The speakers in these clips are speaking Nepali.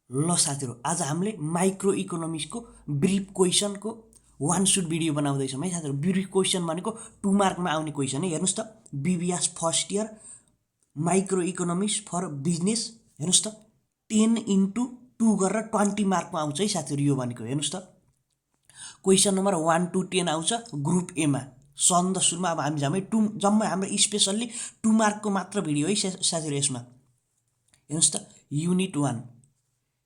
ल साथीहरु, आज हामीले माइक्रो इकोनोमिक्सको ब्रिफ क्वेसनको वान सुट भिडियो बनाउँदैछौँ है साथीहरु। ब्रिफ क्वेसन भनेको 2 मार्कमा आउने क्वेसन है। हेर्नुस् त, BBS first year micro economics for business, हेर्नुस् त 10x2 गरेर 20 मार्कमा आउँछ है साथीहरु। यो भनेको हेर्नुस् त, क्वेसन नम्बर 1 to 10 आउँछ ग्रुप ए मा। सन्द सुरुमा अब हामी जम्मै हाम्रो स्पेशल्ली 2 मार्कको मात्र भिडियो है साथीहरु। यसमा हेर्नुस् त, युनिट 1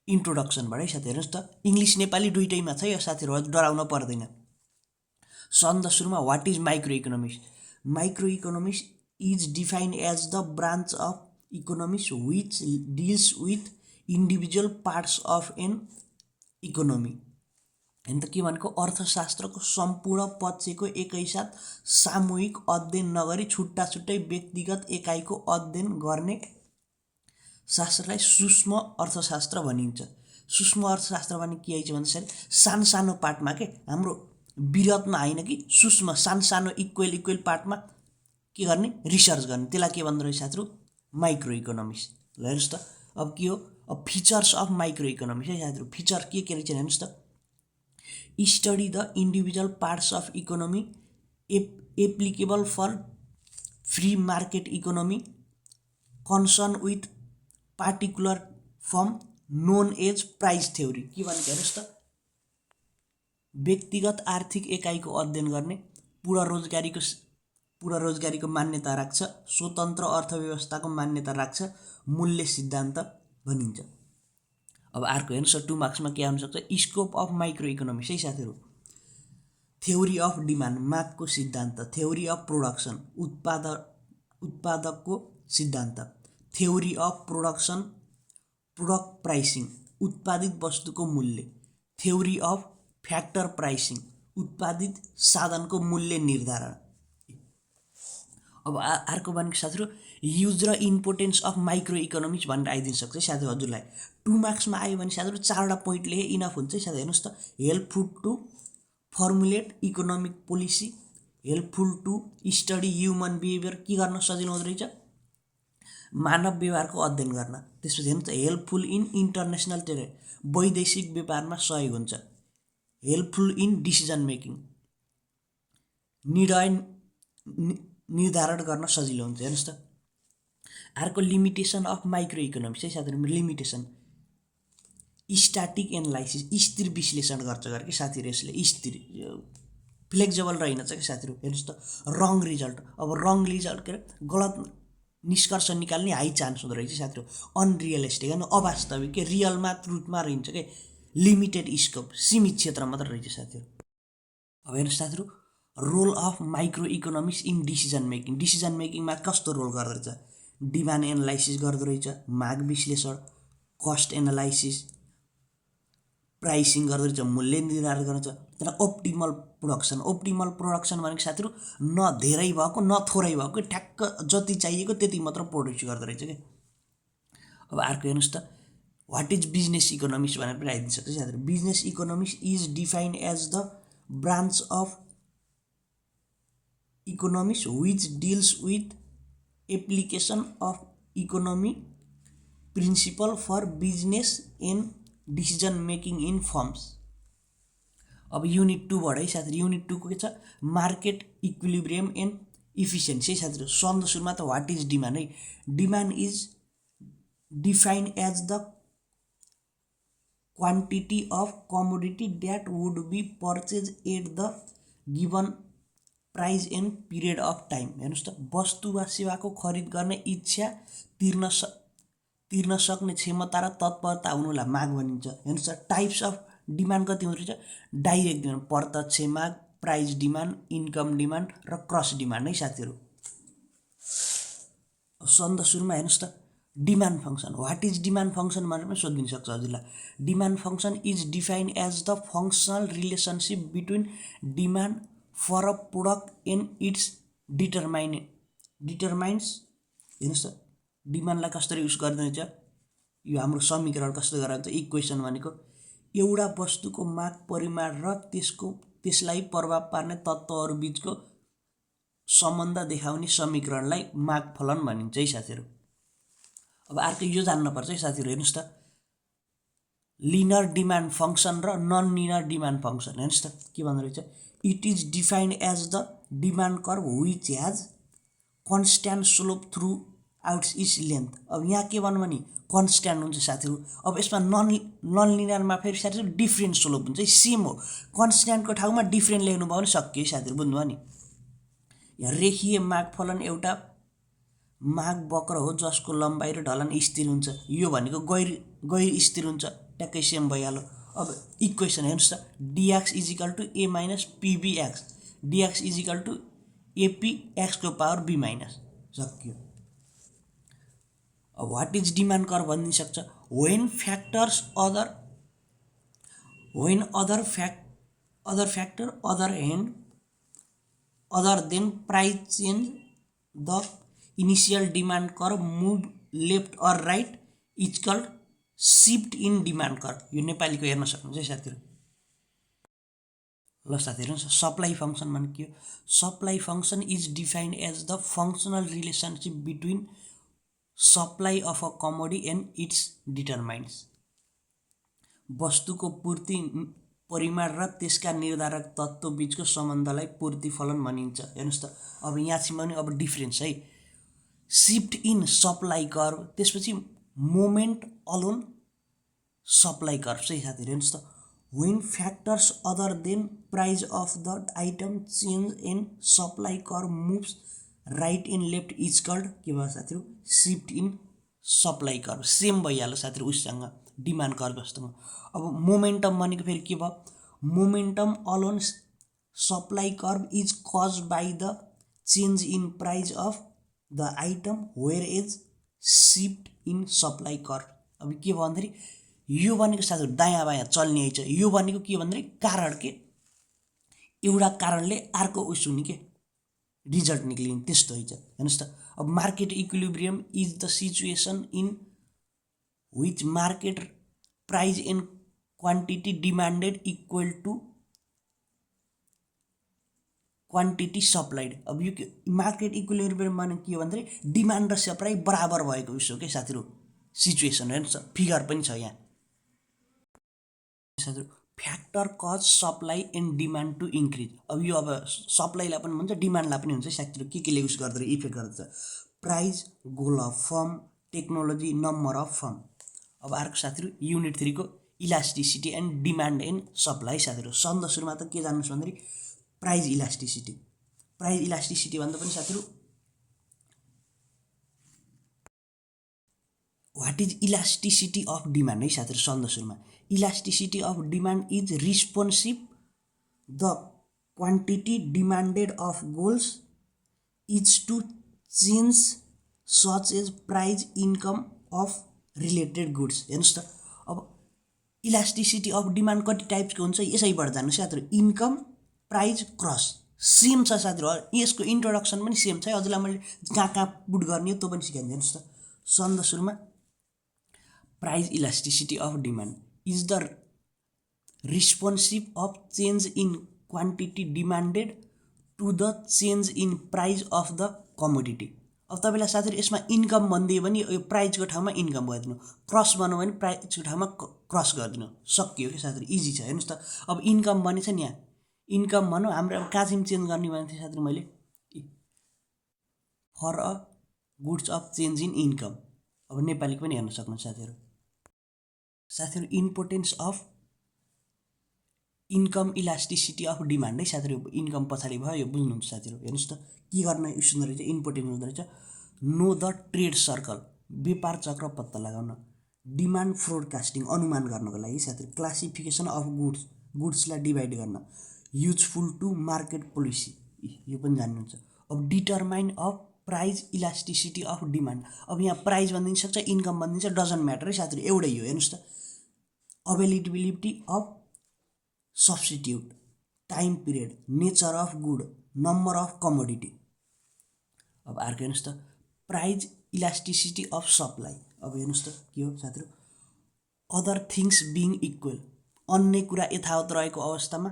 इन्ट्रोडक्सनबाट है साथी। हेर्नुस् त, इङ्ग्लिस नेपाली दुईटैमा छ है साथीहरु, डराउन पर्दैन। सन्द सुरुमा what is micro economics? Micro economics is defined as the branch of economics which deals with individual parts of an economy. हैन त, के भनेको अर्थशास्त्रको सम्पूर्ण पक्षको एकैसाथ सामूहिक अध्ययन नगरी छुट्टा छुट्टै व्यक्तिगत एकाइको अध्ययन गर्ने शास्त्रलाई सूक्ष्म अर्थशास्त्र भनिन्छ। सूक्ष्म अर्थशास्त्र भने के आइछ भन्दाखेरि सानो सानो पार्टमा के हाम्रो विरतमा हैन कि सूक्ष्म सानो सानो इक्वल पार्टमा के गर्ने, रिसर्च गर्ने, त्यसलाई के भन्दो रहेछ साथीहरु? Micro economics. ल हेर्नुस् त, अब के हो, अब फिचर्स अफ माइक्रो इकोनोमिक्स है साथीहरु। फिचर के रहेछ हेर्नुस् त, study the individual parts of economy applicable for free market economy concern with particular firm known as price theory. के भनेको हेर्नुस् त, व्यक्तिगत आर्थिक एकाइको अध्ययन गर्ने, पूर्ण रोजगारीको मान्यता राख्छ, स्वतन्त्र अर्थव्यवस्थाको मान्यता राख्छ, मूल्य सिद्धान्त भनिन्छ। अब अर्को हेर्नुस् त, 2 मार्क्समा के आउन सक्छ? स्कोप अफ माइक्रो इकोनोमिक्स है साथीहरु। थ्योरी अफ डिमान्ड, मागको सिद्धान्त। थ्योरी अफ प्रोडक्सन, उत्पादकको सिद्धान्त। Theory of production, product pricing, उत्पादित वस्तुको मूल्य। थ्योरी अफ फ्याक्टर प्राइसिङ, उत्पादित साधनको मूल्य निर्धारण। अब अर्को भनेको साथीहरु युज र इम्पोर्टेन्स अफ माइक्रो इकोनोमिक्स भनेर आइदिन सक्छ साथीहरु हजुरलाई। 2 मार्क्समा आयो भने साथीहरु 4वटा पोइन्ट लेखे इनफ हुन्छ है साथी। हेर्नुस् त, helpful to formulate economic policy, helpful to study human behaviour, के गर्न सजिलो हुँदो रहेछ? मानव व्यवहारको अध्ययन गर्न। त्यसपछि हेर्नुस् त, हेल्पफुल इन इन्टरनेसनल ट्रेड, वैदेशिक व्यापारमा सहयोग हुन्छ। हेल्पफुल इन डिसिजन मेकिङ, निर्णय निर्धारण गर्न सजिलो हुन्छ। हेर्नुस् त, अर्को लिमिटेसन अफ माइक्रो इकोनोमिक्स है साथीहरु। लिमिटेसन, स्ट्याटिक एनालाइसिस, स्थिर विश्लेषण गर्छ कि साथीहरु। यसले स्थिर फ्लेक्सिबल रहन्छ कि साथीहरु। हेर्नुस् त, रङ रिजल्ट, अब रङ रिजल्ट के गलत निष्कर्ष निकाल्ने हाई चान्स हुँदो रहेछ साथीहरु। अनरियलिस्टिक हैन, अवास्तविक के रियलमा ट्रुथमा रहन्छ के, लिमिटेड स्कोप, सीमित क्षेत्र मात्र रहेछ साथीहरु। अब हेर्नुस् साथीहरु, role of micro economics in decision making. Decision मेकिङमा कस्तो रोल गर्दो रहेछ? डिमान्ड एनालाइसिस गर्दो रहेछ, माग विश्लेषण, कस्ट एनालाइसिस, प्राइसिङ गर्दो रहेछ, मूल्य निर्धारण गर्छ। तर ओप्टिमल प्रोडक्सन, ओप्टिमल प्रोडक्सन भनेको साथीहरु न धेरै भएको न थोरै भएको, ठ्याक्क जति चाहिएको त्यति मात्र प्रोड्युस गर्दो रहेछ के। अब अर्को हेर्नुस् त, व्हाट इज बिजनेस इकोनोमिक्स भनेर पनि आइदिन सक्छ साथीहरु। Business economics is defined as the branch of economics which deals with application of economy principle for business and decision making in firms. अब युनिट 2 बाट है साथीहरु। युनिट 2 को के छ? मार्केट इक्विलिब्रियम एन्ड इफिसिएन्सी है साथीहरु। सन्द सुरुमा त व्हाट इज डिमान्ड है। Demand is defined as the quantity of commodity that would be purchase at the given price and period of time. हेर्नुस् त, वस्तु वा सेवाको खरिद गर्ने इच्छा, तिर्न सक्ने क्षमता र तत्परता हुनुलाई माग भनिन्छ। हेर्नुस् त, टाइप्स अफ डिमान्ड कति हुँदो रहेछ? डाइरेक्ट डिमान्ड, प्रत्यक्ष माग, प्राइस डिमान्ड, इन्कम डिमान्ड र क्रस डिमान्ड है साथीहरु। सन्द सुरुमा हेर्नुस् त, demand function, what is demand function भनेर पनि सोधिन सक्छ हजुरलाई। Demand function is defined as the functional relationship between demand for a product and its determines. हेर्नुस् त, डिमान्डलाई कसरी युज गर्दो रहेछ? यो हाम्रो समीकरण कस्तो गरेर हुन्छ? इक्वेसन भनेको एउटा वस्तुको माग परिमाण र त्यसलाई प्रभाव पार्ने तत्त्वहरू बीचको सम्बन्ध देखाउने समीकरणलाई मागफलन भनिन्छ है साथीहरु। अब अर्को यो जान्नुपर्छ है साथीहरु। हेर्नुस् त, लिनियर डिमान्ड फङ्सन र नन लिनियर डिमान्ड फङ्सन। हेर्नुहोस् त के भन्दो रहेछ, it is defined as the demand curve which has constant slope throughout its length. अब यहाँ के भन्नु भने कन्स्ट्यान्ट हुन्छ साथीहरू। अब यसमा नन लिनियरमा फेरि साथीहरू डिफ्रेन्ट स्लोप हुन्छ, सेम हो, कन्स्ट्यान्टको ठाउँमा डिफ्रेन्ट लेख्नुभयो भने सक्यो साथीहरू, बुझ्नुभयो नि। यहाँ रेखीय मागफलन एउटा माग वक्र हो जसको लम्बाइ र ढलान स्थिर हुन्छ। यो भनेको गैर स्थिर हुन्छ, ट्याक्कै सेम भइहाल्यो। अब इक्वेसन हेर्नुहोस् त, dx equal to a minus pbx, dx equal to ap एक्सको पावर बी माइनस, सक्यो। अब वाट इज डिमान्ड कर्भ भनिदिन सक्छ, when other than price change the initial demand curve move left or right is called shift in demand curve. यो नेपालीको हेर्न सक्नुहुन्छ है साथीहरू। ल साथीहरू, सप्लाई फङ्सन भने के हो, supply function is defined as the functional relationship between supply of a commodity and its determines. वस्तुको पूर्ति परिमाण र त्यसका निर्धारक तत्त्व बीचको सम्बन्धलाई पूर्तिफलन भनिन्छ। हेर्नुहोस् त, अब यहाँ चाहिँ भने अब डिफ्रेन्स है, सिफ्ट इन सप्लाई कर्भ, त्यसपछि मोमेन्ट अलोन सप्लाई कर्भ है साथीहरू। हेर्नुहोस् त, when factors other than price of the item change in supply curve moves right and left is called के भयो साथीहरू, shift in supply curve. Same भइहाल्यो साथीहरू उसँग डिमान्ड कर्भ जस्तोमा। अब मोमेन्टम भनेको फेरि के भयो, momentum along supply curve is cause by the change in price of the item where as shift in supply curve. अब के भयो भन्दाखेरि यो भनेको साथीहरू दायाँ बायाँ चल्ने है, यो भनेको के भन्दाखेरि कारण के एउटा कारणले अर्को उस हुने के रिजल्ट निक्लिने, त्यस्तो है। हेर्नुहोस् त, अब market equilibrium is the situation in which market price and quantity demanded equal to quantity supplied. अब यो मार्केट इक्विलिब्रियम भने के हो भन्दाखेरि डिमान्ड र सप्लाई बराबर भएको उस हो क्या साथीहरू, सिचुएसन। हेर्नुहोस् फिगर पनि छ यहाँ साथीहरू, factor cause supply and demand to increase. अब यो अब सप्लाईलाई पनि हुन्छ डिमान्डलाई पनि हुन्छ साथीहरू, के ले युज गर्दो इफेक्ट गर्दछ, price, goal of firm, technology, number of firm. अब अर्को साथीहरू युनिट 3 को elasticity and demand and supply साथीहरू। सन्द सुरुमा त के जान्नुहोस् भन्दाखेरि प्राइज इलास्टिसिटी भन्दा पनि साथीहरू what is elasticity of demand है साथीहरू। सन्द सुरुमा elasticity of demand is responsive the quantity demanded of goods is to change such as price income of related goods. हेर्नुहोस् त, अब इलास्टिसिटी अफ डिमान्ड कति टाइप्सको हुन्छ यसैबाट जान्नु साथीहरू, इन्कम, प्राइज, क्रस, सेम छ साथीहरू। यसको इन्ट्रोडक्सन पनि सेम छ है, हजुरलाई मैले कहाँ पुट गर्ने हो त्यो पनि सिकाइदिन्छु। हेर्नुहोस् त, सन्द सुरुमा price elasticity of demand is the responsive of change in quantity demanded to the change in price of the commodity. अब तपाईँलाई साथीहरू यसमा इन्कम भनिदियो भने यो प्राइजको ठाउँमा इन्कम गरिदिनु, क्रस भन्नु भने प्राइजको ठाउँमा क्रस गरिदिनु, सकियो कि साथीहरू, इजी छ। हेर्नुहोस् त, अब इन्कम भनेछ नि, यहाँ इन्कम भनौँ हाम्रो अब कहाँ चाहिँ चेन्ज गर्ने भनेको थिएँ साथीहरू मैले, for a goods of change in income. अब नेपालीको पनि हेर्न सक्नुहुन्छ साथीहरू। Importance of income elasticity of demand है साथीहरू, इन्कम पछाडि भयो, यो बुझ्नुहुन्छ साथीहरू। हेर्नुहोस् त, के गर्न युज हुँदो रहेछ, इम्पोर्टेन्ट हुँदो रहेछ, नो द ट्रेड सर्कल, व्यापार चक्र पत्ता लगाउन, डिमान्ड फोरकास्टिङ, अनुमान गर्नको लागि साथीहरू, क्लासिफिकेसन अफ गुड्सलाई डिभाइड गर्न, युजफुल टु मार्केट पोलिसी, यो पनि जान्नुहुन्छ। अब determine of price elasticity of demand. अब यहाँ प्राइज भनिदिन सक्छ, इन्कम भनिदिन्छ, डजन्ट म्याटर है साथीहरू, एउटै हो। हेर्नुहोस् त, availability of substitute, time period, nature of good, number of commodity. अब अर्को हेर्नुहोस् त, प्राइज इलास्टिसिटी अफ सप्लाई। अब हेर्नुहोस् त के हो साथीहरू, अदर थिङ्स बिङ इक्वल, अन्य कुरा यथावत रहेको अवस्थामा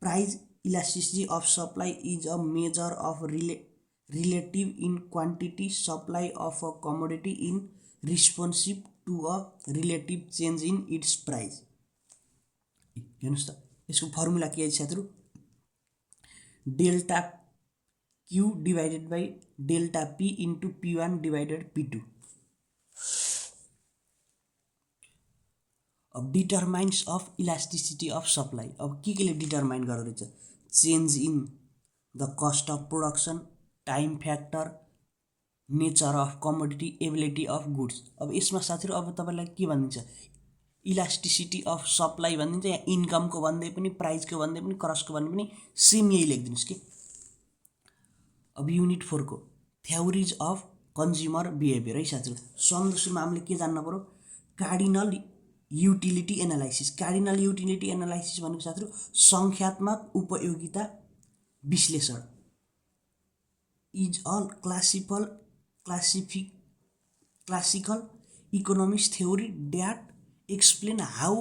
price elasticity of supply is a measure of relative in quantity supply of a commodity in responsive to a relative change in its price. हेर्नुहोस् त यसको फर्मुला के छ साथीहरू, delta Q divided by delta P into P1 divided P2। अब determines of elasticity of supply. अब के ले डिटरमाइन गर्दो रहेछ, change in the cost of production, time factor, nature of commodity, ability of goods. अब यसमा साथीहरू अब तपाईँलाई के भनिदिन्छ, इलास्टिसिटी अफ सप्लाई भनिदिन्छ, या इन्कमको भन्दै पनि, प्राइसको भन्दै पनि, कस्टको भन्दै पनि सेम यही लेखिदिनुहोस् कि। अब युनिट 4 को थ्योरिज अफ कन्ज्युमर बिहेभियर है साथीहरू। सन्दो सुरुमा हामीले के जान्न पर्यो, cardinal utility analysis. Cardinal utility analysis भनेको साथीहरू सङ्ख्यात्मक उपयोगिता विश्लेषण is a classical economics theory that explain how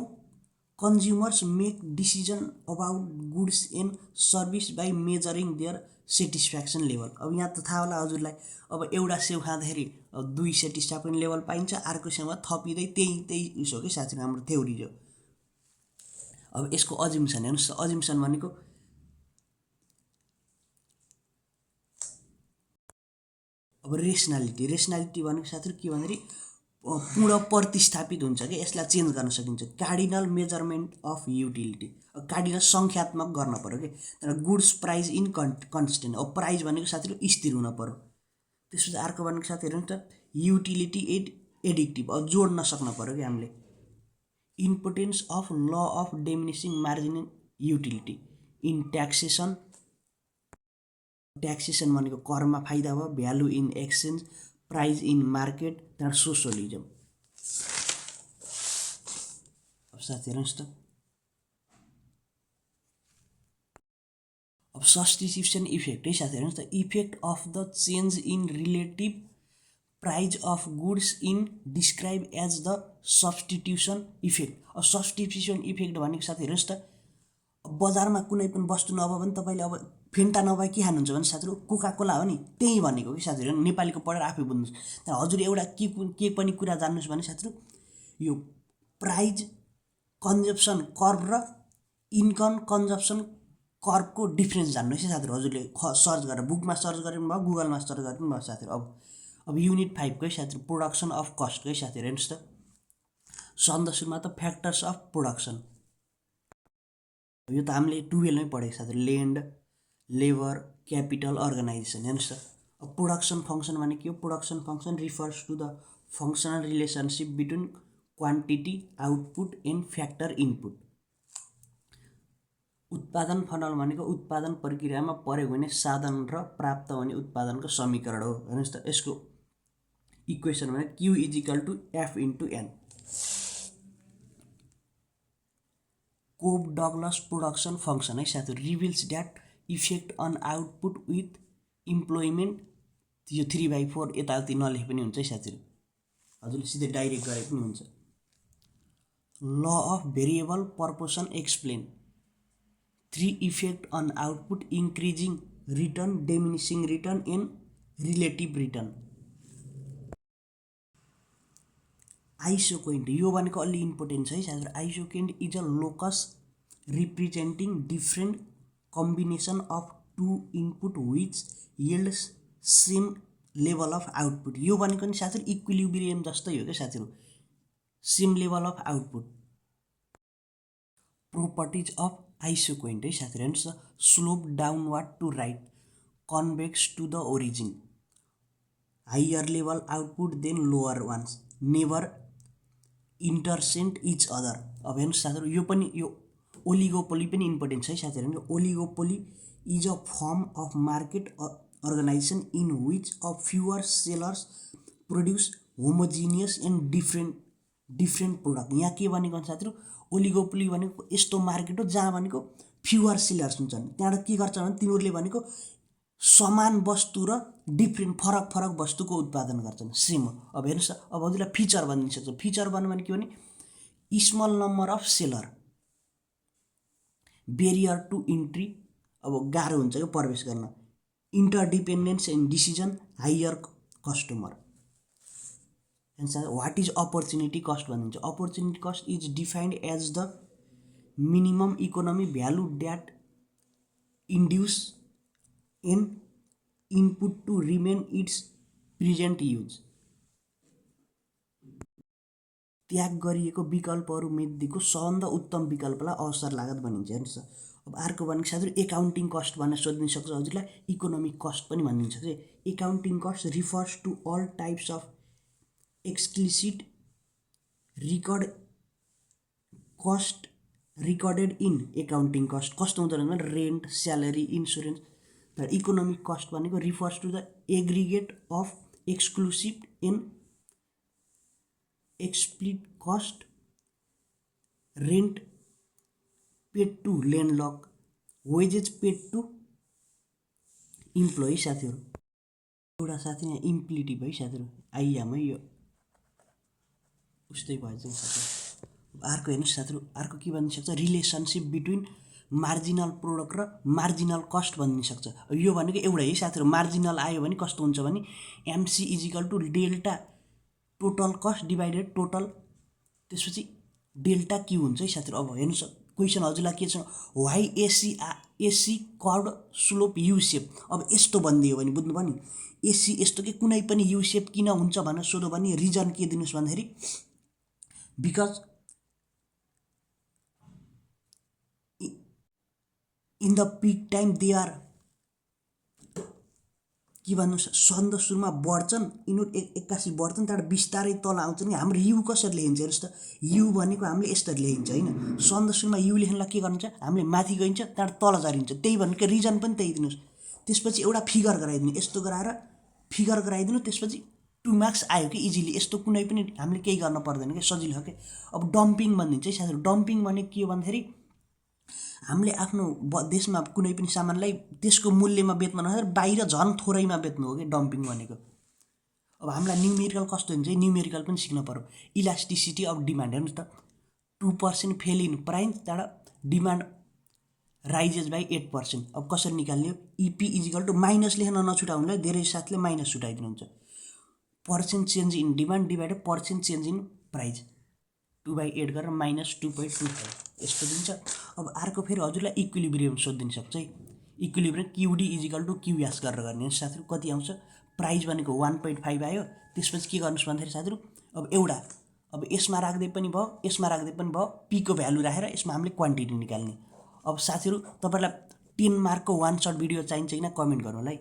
consumers make decision about goods and service by measuring their satisfaction level। अब यहाँ त थाहा होला हजुरलाई, अब एउटा सेउ खाँदाखेरि 2 सेटिस्फ्याक्सन लेभल पाइन्छ, अर्को सेउमा थपिँदै त्यही उसो कि साथीहरू हाम्रो थ्योरी हो। अब यसको अज्युम्सन हेर्नुहोस्, अज्युम्सन भनेको अब रेसनालिटी भनेको साथीहरू के भन्दाखेरि पूर्ण प्रतिस्थापित हुन्छ कि यसलाई चेन्ज गर्न सकिन्छ। Cardinal measurement of utility, cardinal सङ्ख्यात्मक गर्न पर्यो कि, तर गुड्स प्राइस इन कन्स्टेन्ट। अब प्राइस भनेको साथीहरू स्थिर हुन पर्यो। त्यसपछि अर्को भनेको साथीहरू त युटिलिटी एडिक्टिभ, अब जोड्न सक्न पर्यो कि हामीले। Importance of law of diminishing margin in utility in taxation भनेको करमा फाइदा भयो, value in exchange, prize in market, त्यहाँबाट सोसलिजम। अब साथी हेर्नुहोस् त, अब सब्स्टिट्युसन इफेक्ट है साथी हेर्नुहोस् त, effect of the change in relative price of goods in describe as the substitution effect. अब सब्स्टिट्युसन इफेक्ट भनेको साथी हेर्नुहोस् त, बजारमा कुनै पनि वस्तु नभए पनि तपाईँले अब फेन्टा नभए के खानुहुन्छ भने साथीहरू कोका कोला हो नि, त्यही भनेको कि साथीहरू। नेपालीको पढेर आफै बुझ्नुहोस्। तर हजुर एउटा के पनि कुरा जान्नुहोस् भने साथीहरू, यो प्राइज कन्जप्सन कर्भ र इन्कम कन्जप्सन कर्भको डिफ्रेन्स जान्नुहोस् है साथीहरू। हजुरले सर्च गरेर, बुकमा सर्च गरेर पनि भयो, गुगलमा सर्च गरेर पनि भयो साथीहरू। अब युनिट 5 को है साथीहरू, प्रोडक्सन अफ कस्ट है साथीहरू। हेर्नुहोस् त, सन्द सुरुमा त फ्याक्टर्स अफ प्रोडक्सन, यो त हामीले 12 मै पढेको साथीहरू, ल्यान्ड, लेबर, क्यापिटल, अर्गनाइजेसन। हेर्नुहोस् त, अब प्रोडक्सन फङ्सन भने के हो, production function refers to the functional relationship between quantity output and factor input. उत्पादन फनल भनेको उत्पादन प्रक्रियामा प्रयोग हुने साधन र प्राप्त हुने उत्पादनको समीकरण हो। हेर्नुहोस् त, यसको इक्वेसन भने Q = F × N। Cobb Douglas production function है साथीहरू, reveals that effect on output with employment. यो 3/4 यताउति नलेखे पनि हुन्छ है साथीहरू, हजुरले सिधै डाइरेक्ट गरे पनि हुन्छ। Law of variable proportion explain 3 effect on output, increasing return, diminishing return and relative return. Isoquant, यो भनेको अलि इम्पोर्टेन्ट छ है साथीहरू। Isoquant is a locus representing different combination of 2 input which yields same level of output. यो भनेको नि साथीहरू इक्विलिब्रियम जस्तै हो क्या साथीहरू, same level of output. Properties of isoquant है साथीहरू। हेर्नुहोस् त, slope downward to right, convex to the origin, higher level output than lower ones, never intersect each other. अब हेर्नुहोस् साथीहरू, यो पनि यो ओलिगोपोली पनि इम्पोर्टेन्ट छ है साथीहरू। Oligopoly is a firm of market organization in which a fewer sellers produce homogeneous and different product. यहाँ के भनेको साथीहरू, ओलिगोपोली भनेको यस्तो मार्केट हो जहाँ भनेको फ्युअर सेलर्स हुन्छन्, त्यहाँबाट के गर्छ भने तिनीहरूले भनेको समान वस्तु र फरक वस्तुको उत्पादन गर्छन्, सेम हो। अब हेर्नुहोस्, अब हजुरलाई फिचर भनिदिन सक्छ। फिचर भने के भने small number of seller, barrier to entry, अब गाह्रो हुन्छ क्या प्रवेश गर्न, interdependence in decision, higher customer. What is opportunity cost भनिन्छ। Opportunity cost is defined as the minimum economy value that induce an input to remain its present use. त्याग गरिएको विकल्पहरू मध्येको सबभन्दा उत्तम विकल्पलाई अवसर लागत भनिन्छ। हेर्नुहोस् अब अर्को भनेको साथीहरू एकाउन्टिङ कस्ट भनेर सोधिन सक्छ हजुरलाई, इकोनोमिक कस्ट पनि भनिन्छ कि accounting cost refers to all types of explicit record cost recorded in accounting cost. कस्तो हुन्छ भने रेन्ट, स्यालेरी, इन्सुरेन्स। तर इकोनोमिक कस्ट भनेको refers to the aggregate of exclusive and explicit cost rent paid to landlord, wages paid to employee. साथीहरू एउटा साथी यहाँ इम्प्लिटिभ है साथीहरू, आइएम है, यो उस्तै भएछ साथीहरू। अर्को हेर्नुहोस् साथीहरू, अर्को के भन्न सक्छ, रिलेसनसिप बिट्विन मार्जिनल प्रोडक्ट र मार्जिनल कस्ट भन्न सक्छ। यो भनेको एउटा है साथीहरू, मार्जिनल आयो भने कस्तो हुन्छ भने MC equal to delta total cost divided total, त्यसपछि डेल्टा क्यू हुन्छ है साथीहरू। अब हेर्नुहोस् क्वेसन हजुरलाई के छ, why AC chord slope U shape. अब यस्तो भनिदियो भने बुझ्नुभयो नि, एसी यस्तो कि कुनै पनि यु सेप किन हुन्छ भनेर सोध्यो भने रिजन के दिनुहोस् भन्दाखेरि because in the peak time they are के भन्नु, सन्द सुरुमा बढ्छन् यिनीहरू एक्कासी बढ्छन्, त्यहाँबाट बिस्तारै तल आउँछन्। हाम्रो यु कसरी लेखिन्छ हेर्नुहोस् त, यु भनेको हामीले यसरी लेखिन्छ होइन, सन्द सुरुमा यु लेख्नलाई के गर्नुहुन्छ, हामीले माथि गइन्छ त्यहाँबाट तल झरिन्छ, त्यही भनेको रिजन पनि त्यही दिनुहोस्। त्यसपछि एउटा फिगर गराइदिनु, यस्तो गराएर फिगर गराइदिनु, त्यसपछि 2 मार्क्स आयो कि इजिली। यस्तो कुनै पनि हामीले केही गर्न पर्दैन कि, सजिलो हो कि। अब डम्पिङ भनिदिन्छ है साथीहरू। डम्पिङ भनेको के हो भन्दाखेरि हामीले आफ्नो देशमा कुनै पनि सामानलाई त्यसको मूल्यमा बेच्न नसकेर बाहिर झन् थोरैमा बेच्नु हो कि डम्पिङ भनेको। अब हामीलाई न्युमेरिकल कस्तो हुन्छ, न्युमेरिकल पनि सिक्न पर्यो। इलास्टिसिटी अफ डिमान्ड हेर्नुहोस् त, 2% फेल इन प्राइस, त्यहाँबाट डिमान्ड राइजेस बाई 8%। अब कसरी निकाल्ने हो, इपी इजिकल टु माइनस लेख्न नछुटाउनुलाई धेरै साथीले माइनस छुटाइदिनुहुन्छ, percent change in demand divided percent change in price, 2/8 गरेर -2.25 यस्तो दिन्छ। अब अर्को फेरि हजुरलाई इक्विलिब्रियम सोधिदिन सक्छ है। इक्विलिब्रियम क्युडी इजिकल टु क्युएस गरेर गर्ने साथीहरू, कति आउँछ, प्राइस भनेको 1.5 आयो। त्यसपछि के गर्नुहोस् भन्दाखेरि साथीहरू अब एउटा, अब यसमा राख्दै पनि भयो, यसमा राख्दै पनि भयो, पीको भ्यालु राखेर यसमा हामीले क्वान्टिटी निकाल्ने। अब साथीहरू तपाईँलाई 10 मार्कको वान सर्ट भिडियो चाहिन्छ कि न कमेन्ट गर्नु होला है।